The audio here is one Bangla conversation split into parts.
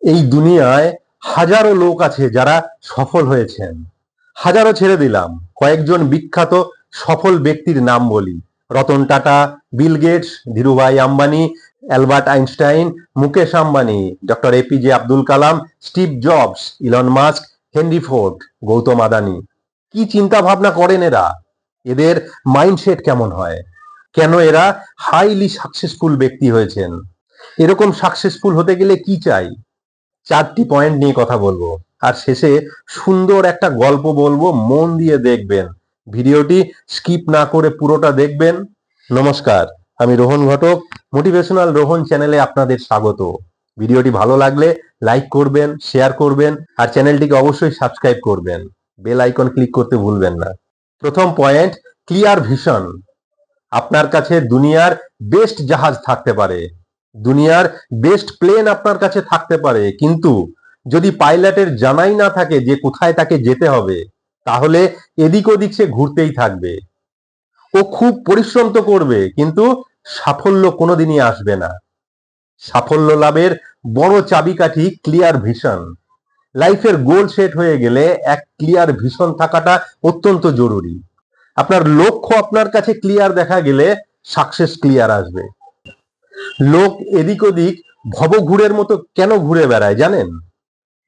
এই দুনিয়ায় হাজারো লোক আছে যারা সফল হয়েছেন। হাজারো ছেড়ে দিলাম, কয়েকজন বিখ্যাত সফল ব্যক্তির নাম বলি। Ratan Tata, Bill Gates, Dhirubhai Ambani, Albert Einstein, Mukesh Ambani, doctor APJ Abdul Kalam, Steve Jobs, Elon Musk, Henry Ford, Gautam Adani. কি চিন্তা ভাবনা করেন এরা? এদের মাইন্ডসেট কেমন হয়? কেন এরা হাইলি সাকসেসফুল ব্যক্তি হয়েছেন? এরকম সাকসেসফুল হতে গেলে কি চাই? 4টি পয়েন্ট নিয়ে কথা বলবো, আর শেষে সুন্দর একটা গল্প বলবো। মন দিয়ে দেখবেন, ভিডিওটি স্কিপ না করে পুরোটা দেখবেন। নমস্কার, আমি রোহন ঘটক, মোটিভেশনাল রোহন চ্যানেলে আপনাদের স্বাগত। ভিডিওটি ভালো লাগলে লাইক করবেন, শেয়ার করবেন, আর চ্যানেলটিকে অবশ্যই সাবস্ক্রাইব করবেন। বেল আইকন ক্লিক করতে ভুলবেন না। প্রথম পয়েন্ট, ক্লিয়ার ভিশন। আপনার কাছে দুনিয়ার বেস্ট জাহাজ থাকতে পারে, দুনিয়ার বেস্ট প্লেন আপনার কাছে থাকতে পারে, কিন্তু যদি পাইলটের জানাই না থাকে যে কোথায় তাকে যেতে হবে, তাহলে এদিক ওদিক সে ঘুরতেই থাকবে। ও খুব পরিশ্রম তো করবে, কিন্তু সাফল্য কোনোদিনই আসবে না। সাফল্য লাভের বড় চাবিকাঠি ক্লিয়ার ভিশন। লাইফের গোল সেট হয়ে গেলে এক ক্লিয়ার ভিশন থাকাটা অত্যন্ত জরুরি। আপনার লক্ষ্য আপনার কাছে ক্লিয়ার দেখা গেলে সাকসেস ক্লিয়ার আসবে। লোক এদিক ওদিক ভবঘুরের মতো কেন ঘুরে বেড়ায় জানেন?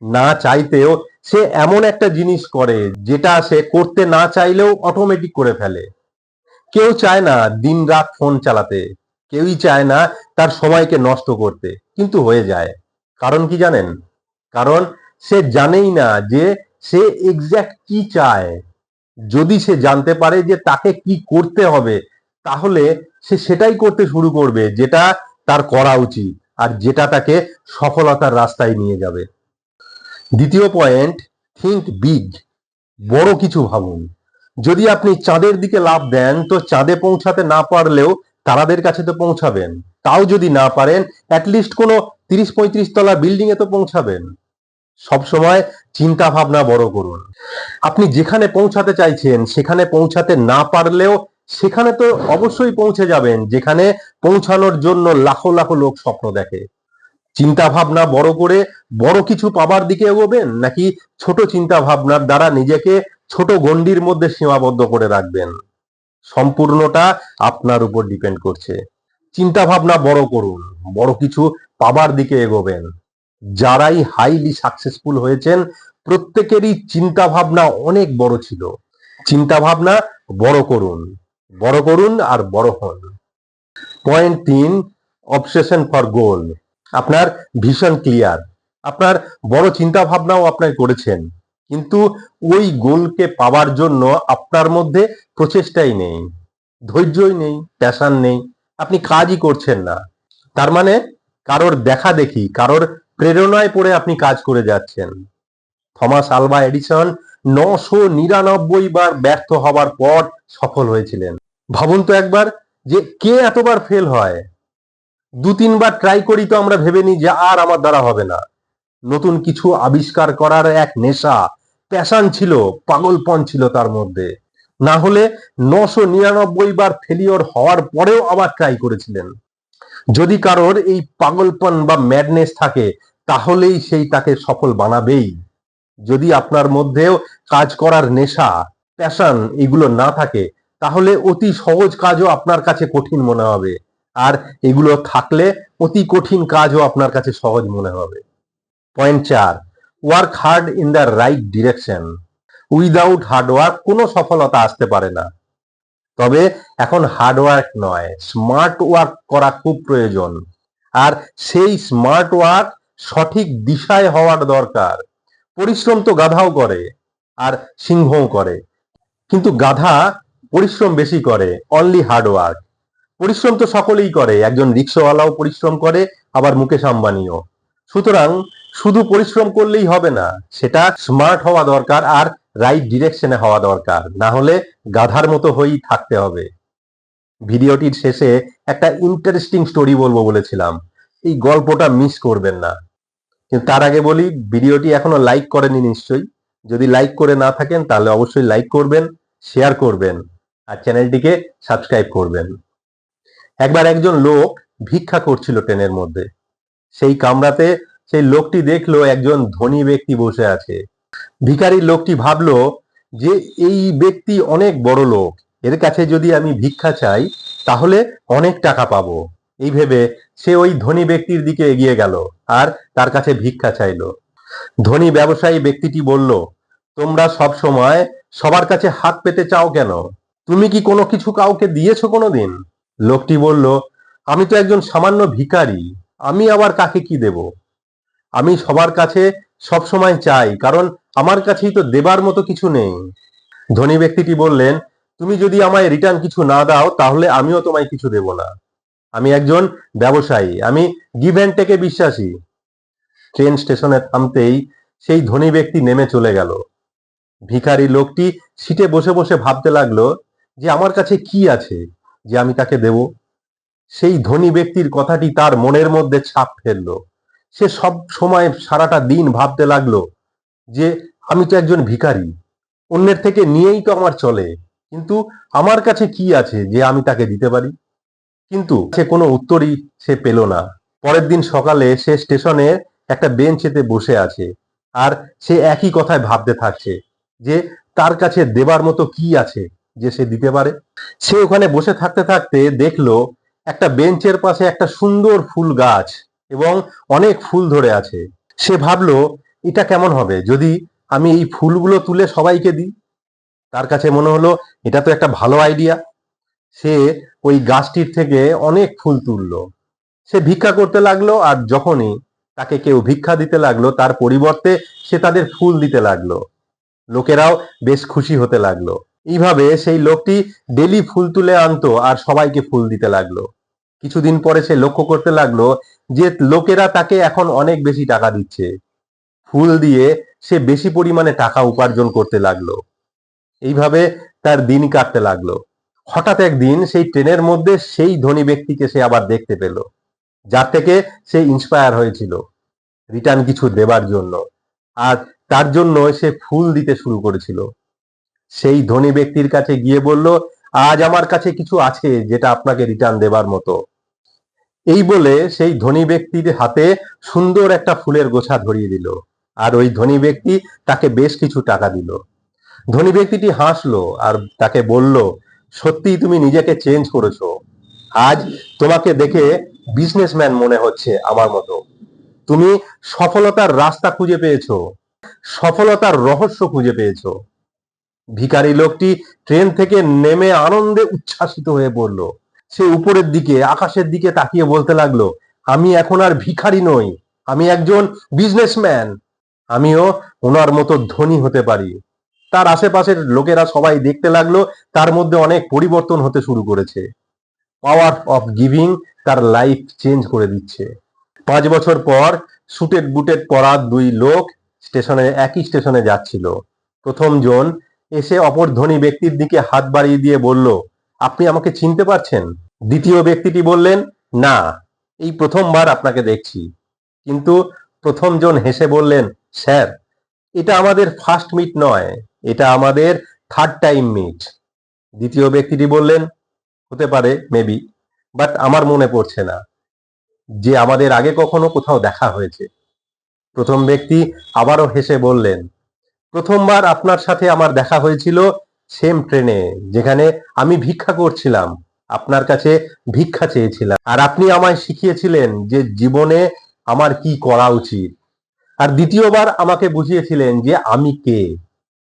না চাইতেও সে এমন একটা জিনিস করে যেটা সে করতে না চাইলেও অটোমেটিক করে ফেলে। কেউ চায় না দিন রাত ফোন চালাতে, কেউই চায় না তার সময়কে নষ্ট করতে, কিন্তু হয়ে যায়। কারণ কি জানেন? কারণ সে জানেই না যে সে এক্স্যাক্ট কি চায়। যদি সে জানতে পারে যে তাকে কি করতে হবে, তাহলে সে সেটাই করতে শুরু করবে যেটা তার করা উচিত, আর যেটা তাকে সফলতার রাস্তায় নিয়ে যাবে। দ্বিতীয় পয়েন্ট, থিঙ্ক বিগ। বড় কিছু ভাবুন। যদি আপনি চাঁদের দিকে লাফ দেন, তো চাঁদে পৌঁছাতে না পারলেও তারাদের কাছে তো পৌঁছাবেন। তাও যদি না পারেন, অ্যাটলিস্ট কোনো 30-35 তলা বিল্ডিং এ তো পৌঁছাবেন। সবসময় চিন্তা ভাবনা বড় করুন। আপনি যেখানে পৌঁছাতে চাইছেন সেখানে পৌঁছাতে না পারলেও সেখানে তো অবশ্যই পৌঁছে যাবেন, যেখানে পৌঁছানোর জন্য লাখো লাখো লোক স্বপ্ন দেখে। চিন্তা ভাবনা বড় করে বড় কিছু পাবার দিকে এগোবেন, নাকি ছোট চিন্তা ভাবনার দ্বারা নিজেকে ছোট গণ্ডির মধ্যে সীমাবদ্ধ করে রাখবেন? সম্পূর্ণটা আপনার উপর ডিপেন্ড করছে। চিন্তা ভাবনা বড় করুন, বড় কিছু পাবার দিকে এগোবেন। যারাই হাইলি সাকসেসফুল হয়েছেন, প্রত্যেকেরই চিন্তা ভাবনা অনেক বড় ছিল। চিন্তা ভাবনা বড় করুন, বড় করুন আর বড় হন। পয়েন্ট 3, অবসেশন ফর গোল। আপনার ভিশন ক্লিয়ার, আপনার বড় চিন্তা ভাবনাও আপনার করেছেন, কিন্তু ওই গোলকে পাওয়ার জন্য আপনার মধ্যে প্রচেষ্টাই নেই, ধৈর্যই নেই, প্যাশন নেই, আপনি কাজই করছেন না। তার মানে কারোর দেখা দেখি, কারোর প্রেরণায় পড়ে আপনি কাজ করে যাচ্ছেন। থমাস আলভা এডিসন 999 বার ব্যর্থ হবার পর সফল হয়েছিলেন। ভাবুন তো একবার, যে কে এতবার ফেল হয়? 2-3 বার ট্রাই করি তো আমরা ভেবে নিই যে আর আমার দ্বারা হবে না। নতুন কিছু আবিষ্কার করার এক নেশা, প্যাশন ছিল, পাগলপন ছিল তার মধ্যে। না হলে 999 বার ফেলিওর হওয়ার পরেও আবার ট্রাই করেছিলেন। যদি কারোর এই পাগলপন বা ম্যাডনেস থাকে, তাহলেই সেই তাকে সফল বানাবেই। যদি আপনার মধ্যেও কাজ করার নেশা, প্যাশন এগুলো না থাকে, তাহলে অতি সহজ কাজও আপনার কাছে কঠিন মনে হবে, আর এগুলো থাকলে অতি কঠিন কাজও আপনার কাছে সহজ মনে হবে। Point 4, work hard in the right direction. Without hard work কোনো সফলতা আসতে পারে না। তবে এখন হার্ডওয়ার্ক নয়, স্মার্ট ওয়ার্ক করা খুব প্রয়োজন। আর সেই স্মার্ট ওয়ার্ক সঠিক দিশায় হওয়ার দরকার। পরিশ্রম তো গাধাও করে, আর সিংহও করে, কিন্তু গাধা পরিশ্রম বেশি করে, অনলি হার্ড ওয়ার্ক। পরিশ্রম তো সকলেই করে, একজন রিক্সাওয়ালাও পরিশ্রম করে, আবার মুকেশ আম্বানিও। সুতরাং শুধু পরিশ্রম করলেই হবে না, সেটা স্মার্ট হওয়া দরকার, আর রাইট ডিরেকশনে হওয়া দরকার। না হলে গাধার মতো হয়েই থাকতে হবে। ভিডিওটির শেষে একটা ইন্টারেস্টিং স্টোরি বলবো বলেছিলাম, এই গল্পটা মিস করবেন না। কিন্তু তার আগে বলি, ভিডিওটি এখনো লাইক করেনি নিশ্চয়ই। যদি লাইক করে না থাকেন তাহলে অবশ্যই লাইক করবেন, শেয়ার করবেন, আর চ্যানেলটিকে সাবস্ক্রাইব করবেন। একবার একজন লোক ভিক্ষা করছিল ট্রেনের মধ্যে। সেই কামরাতে সেই লোকটি দেখলো একজন ধনী ব্যক্তি বসে আছে। ভিখারি লোকটি ভাবলো যে এই ব্যক্তি অনেক বড় লোক, এর কাছে যদি আমি ভিক্ষা চাই তাহলে অনেক টাকা পাবো। এই ভেবে সে ওই ধনী ব্যক্তির দিকে এগিয়ে গেল আর তার কাছে ভিক্ষা চাইলো। ধনী ব্যবসায়ী ব্যক্তিটি বলল, তোমরা সব সময় সবার কাছে হাত পেতে চাও কেন? তুমি কি কোনো কিছু কাউকে দিয়েছো কোনোদিন? লোকটি বলল, আমি তো একজন সামান্য ভিখারি, আমি আবার কাকে কি দেব? আমি সবার কাছে সব সময় চাই, কারণ আমার কাছেই তো দেবার মতো কিছু নেই। ধনী ব্যক্তিটি বললেন, তুমি যদি আমায় রিটার্ন কিছু না দাও তাহলে আমিও তোমায় কিছু দেব না। আমি একজন ব্যবসায়ী, আমি গিভ অ্যান্ড টেকে বিশ্বাসী। ট্রেন স্টেশনে থামতেই সেই ধনী ব্যক্তি নেমে চলে গেল। ভিখারি লোকটি সিটে বসে বসে ভাবতে লাগলো যে আমার কাছে কি আছে যে আমি তাকে দেব। সেই ধনী ব্যক্তির কথাটি তার মনের মধ্যে ছাপ ফেললো। সে সব সময় সারাটা দিন ভাবতে লাগলো যে আমি তো একজন ভিখারি, অন্যের থেকে নিয়েই তো আমার চলে, কিন্তু আমার কাছে কি আছে যে আমি তাকে দিতে পারি? কিন্তু সে কোনো উত্তরই সে পেল না। পরের দিন সকালে সে স্টেশনে একটা বেঞ্চেতে বসে আছে আর সে একই কথায় ভাবতে থাকছে যে তার কাছে দেবার মতো কি আছে যে সে দিতে পারে। সে ওখানে বসে থাকতে থাকতে দেখলো একটা বেঞ্চের পাশে একটা সুন্দর ফুল গাছ এবং অনেক ফুল ধরে আছে। সে ভাবলো, এটা কেমন হবে যদি আমি এই ফুলগুলো তুলে সবাইকে দিই? তার কাছে মনে হলো এটা তো একটা ভালো আইডিয়া। সে ওই গাছটির থেকে অনেক ফুল তুললো। সে ভিক্ষা করতে লাগলো আর যখনই তাকে কেউ ভিক্ষা দিতে লাগলো তার পরিবর্তে সে তাদের ফুল দিতে লাগলো। লোকেরাও বেশ খুশি হতে লাগলো। এইভাবে সেই লোকটি ডেলি ফুল তুলে আনতো আর সবাইকে ফুল দিতে লাগলো। কিছুদিন পরে সে লক্ষ্য করতে লাগলো যে লোকেরা তাকে এখন অনেক বেশি টাকা দিচ্ছে। ফুল দিয়ে সে বেশি পরিমাণে টাকা উপার্জন করতে লাগলো। এইভাবে তার দিন কাটতে লাগলো। হঠাৎ একদিন সেই ট্রেনের মধ্যে সেই ধনী ব্যক্তিকে সে আবার দেখতে পেল, যার থেকে সে ইন্সপায়ার হয়েছিল রিটার্ন কিছু দেবার জন্য, আর তার জন্য সে ফুল দিতে শুরু করেছিল। সেই ধনী ব্যক্তির কাছে গিয়ে বলল, আজ আমার কাছে কিছু আছে যেটা আপনাকে রিটার্ন দেবার মতো। এই বলে সেই ধনী ব্যক্তির হাতে সুন্দর একটা ফুলের গোছা ধরিয়ে দিল আর ওই ধনী ব্যক্তি তাকে বেশ কিছু টাকা দিল। ধনী ব্যক্তিটি হাসলো আর তাকে বলল, সত্যিই তুমি নিজেকে চেঞ্জ করেছো, আজ তোমাকে দেখে বিজনেসম্যান মনে হচ্ছে আমার মতো। তুমি সফলতার রাস্তা খুঁজে পেয়েছো, সফলতার রহস্য খুঁজে পেয়েছো। ভিখারি লোকটি ট্রেন থেকে নেমে আনন্দে উচ্ছ্বাসিত হয়ে পড়ল। সে উপরের দিকে আকাশের দিকে তাকিয়ে বলতে লাগলো, আমি এখন আর ভিখারি নই, আমি একজন বিজনেসম্যান। আমিও ওনার মতো ধনী হতে পারি। তার আশেপাশের লোকেরা সবাই দেখতে লাগলো তার মধ্যে অনেক পরিবর্তন হতে শুরু করেছে। পাওয়ার অফ গিভিং তার লাইফ চেঞ্জ করে দিচ্ছে। 5 বছর পর সুটেড বুটেড পরা দুই লোক একই স্টেশনে যাচ্ছিল। প্রথম জন এসে অপর ধনী ব্যক্তির দিকে হাত বাড়িয়ে দিয়ে বলল, আপনি আমাকে চিনতে পারছেন? দ্বিতীয় ব্যক্তিটি বললেন, না, এই প্রথমবার আপনাকে দেখছি। কিন্তু প্রথম জন হেসে বললেন, স্যার, এটা আমাদের ফার্স্ট মিট নয়, এটা আমাদের থার্ড টাইম মিট। দ্বিতীয় ব্যক্তিটি বললেন, হতে পারে মেবি, বাট আমার মনে পড়ছে না যে আমাদের আগে কখনো কোথাও দেখা হয়েছে। প্রথম ব্যক্তি আবারও হেসে বললেন, প্রথমবার আপনার সাথে আমার দেখা হয়েছিল সেম ট্রেনে, যেখানে আমি ভিক্ষা করছিলাম, আপনার কাছে ভিক্ষা চেয়েছিলাম, আর আপনি আমায় শিখিয়েছিলেন যে জীবনে আমার কি করা উচিত। আর দ্বিতীয়বার আমাকে বুঝিয়েছিলেন যে আমি কে।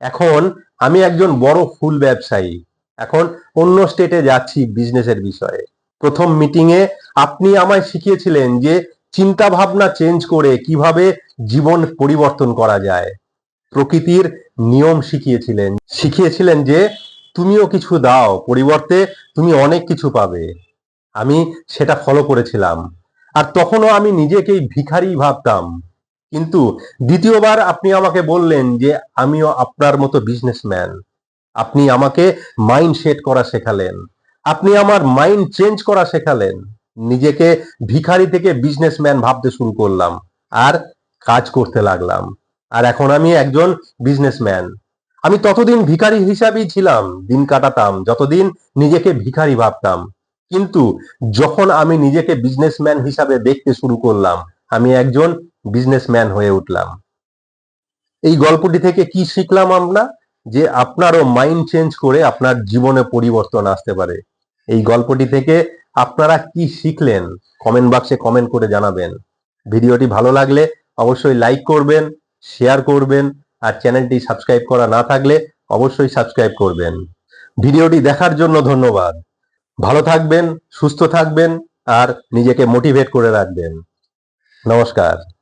এখন আমি একজন বড় ফুল ব্যবসায়ী, এখন অন্য স্টেটে যাচ্ছি বিজনেসের বিষয়ে। প্রথম মিটিং এ আপনি আমায় শিখিয়েছিলেন যে চিন্তা ভাবনা চেঞ্জ করে কিভাবে জীবন পরিবর্তন করা যায়। প্রকৃতির নিয়ম শিখিয়েছিলেন যে তুমিও কিছু দাও, পরিবর্তে তুমি অনেক কিছু পাবে। আমি সেটা ফলো করেছিলাম, আর তখনও আমি নিজেকেই ভিখারি ভাবতাম। কিন্তু দ্বিতীয়বার আপনি আমাকে বললেন যে আমিও আপনার মতো বিজনেসম্যান। আপনি আমাকে মাইন্ড সেট করা শেখালেন, আপনি আমার মাইন্ড চেঞ্জ করা শেখালেন। নিজেকে ভিখারি থেকে বিজনেসম্যান ভাবতে শুরু করলাম আর কাজ করতে লাগলাম। আর এখন আমি একজন বিজনেসম্যান। আমি ততদিন ভিখারি হিসাবেই ছিলাম, দিন কাটাতাম যতদিন নিজেকে ভিখারি ভাবতাম। কিন্তু যখন আমি নিজেকে বিজনেসম্যান হিসাবে দেখতে শুরু করলাম, আমি একজন বিজনেসম্যান হয়ে উঠলাম। এই গল্পটি থেকে কি শিখলাম আমরা? যে আপনারও মাইন্ড চেঞ্জ করে আপনার জীবনে পরিবর্তন আসতে পারে। এই গল্পটি থেকে আপনারা কি শিখলেন কমেন্ট বাক্সে কমেন্ট করে জানাবেন। ভিডিওটি ভালো লাগলে অবশ্যই লাইক করবেন, শেয়ার করবেন, আর চ্যানেলটি সাবস্ক্রাইব করা না থাকলে অবশ্যই সাবস্ক্রাইব করবেন। ভিডিওটি দেখার জন্য ধন্যবাদ। ভালো থাকবেন, সুস্থ থাকবেন, আর নিজেকে মোটিভেট করে রাখবেন। নমস্কার।